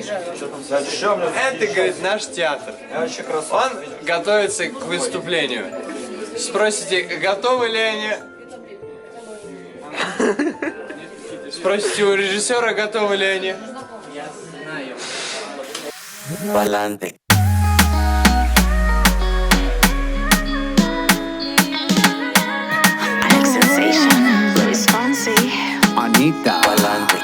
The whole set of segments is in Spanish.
Это, говорит, наш театр. Он готовится к выступлению. Спросите, готовы ли они? Спросите у режиссера, готовы ли они? Pa'lante. Alex Sensation, Luis Fonsi, Anita. Pa'lante.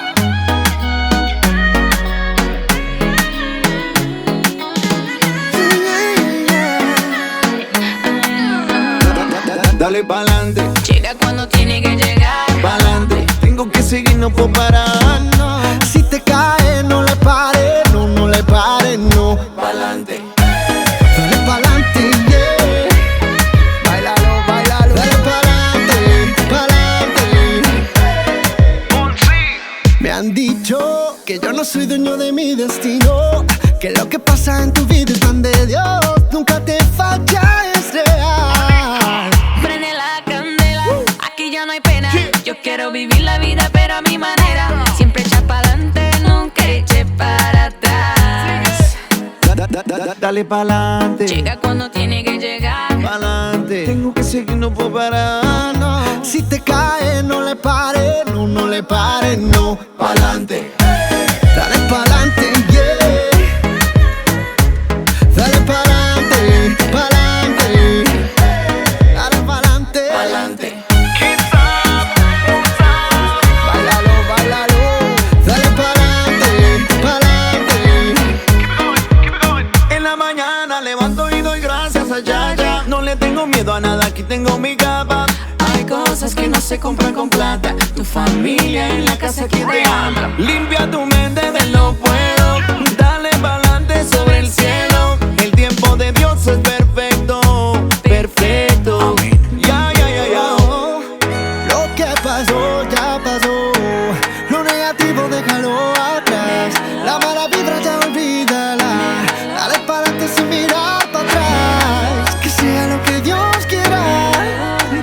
Dale pa'lante. llega cuando tiene que llegar. Pa'lante. Tengo que seguir, no puedo parar. No. Si te caes, no le pares. No, no le pares, no. Pa'lante. Dale pa'lante, yeah. Bailalo, bailalo. Dale pa'lante, pa'lante. Me han dicho que yo no soy dueño de mi destino, que lo que pasa en tu vida es tan de Dios. Nunca te falla, es real. Prende la candela, aquí ya no hay pena. Yo quiero vivir la vida pero a mi manera. Siempre echa pa'lante, nunca eche para atrás. Dale pa'lante. Llega cuando tiene que llegar. Pa'lante. Tengo que seguir, no puedo parar, no. Si te caes, no le pares. No, no le pares, no. Pa'lante. Dale pa'lante, yeah. Dale pa'lante, pa'lante. Dale pa'lante, pa'lante. Bailalo, bailalo. Dale pa'lante, pa'lante. En la mañana levanto y doy gracias a Yaya. No le tengo miedo a nada, aquí tengo mi capa. Hay cosas que no se compran con plata. Tu familia en la casa que te ama. Limpia tu mente de lo puedo. Dale pa'lante sobre el cielo. El tiempo de Dios es perfecto, perfecto. Ya, ya, ya, ya. Lo que pasó, ya pasó. Lo negativo déjalo atrás. La mala vibra ya olvídala. Dale pa'lante sin mirar para atrás. Que sea lo que Dios quiera.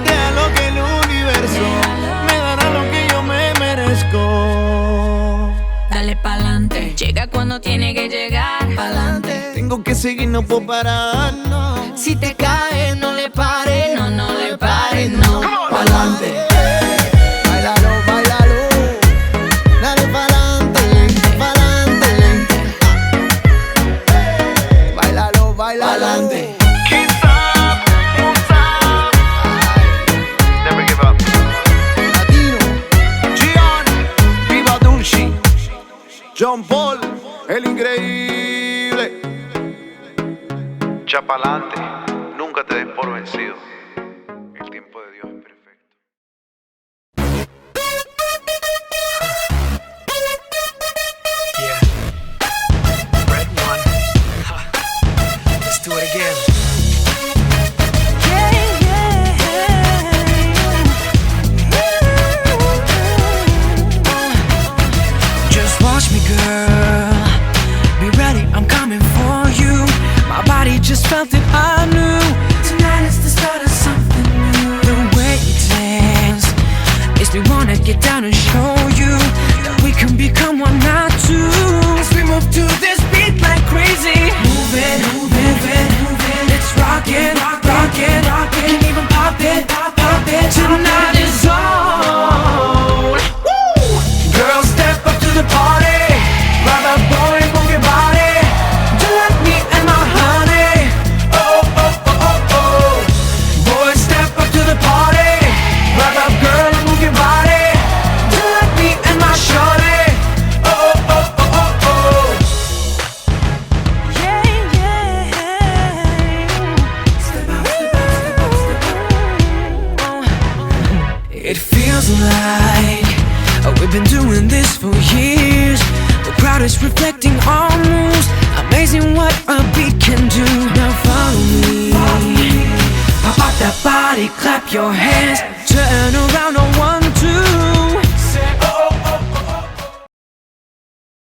Deja lo que el universo me dará lo que yo me merezco. Dale pa'lante, llega cuando tiene que llegar. Pa'lante. Tengo que seguir, no puedo parar, no. Si te caes, no le pares. No, no le pares, no. Pa'lante. Bailalo, bailalo. Dale pa'lante, pa'lante. Bailalo, bailalo. Pa'lante. Never give up. Latino. Gian, Viva Dulci. John Paul, el increíble. Echa pa'lante, nunca te des por vencido. El tiempo de Dios es perfecto. Yeah. Red one. Let's do it again. Just watch me, girl. Be ready, I'm coming for you. My body just felt it, I knew. Tonight is the start of something new. The way you dance makes me wanna get down and show you that we can become one, not two. As we move to this beat like crazy. Move it, move it, move it, move it. Let's rock it, rock it, rock it. Can even pop it, pop it. Tonight is on. Woo! Girls, step up to the party. Grab a boy, move your body. Do like me and my honey. Oh, oh, oh, oh, oh. Boys, step up to the party. Grab a girl and move your body. Do like me and my shorty. Oh, oh, oh, oh, oh. Yeah, yeah. Step up, step up, step up, step up. It feels like we've been doing this for years. The crowd is reflecting our moves. Amazing what a beat can do. Now follow me. Pop out that body, clap your hands. Turn around on one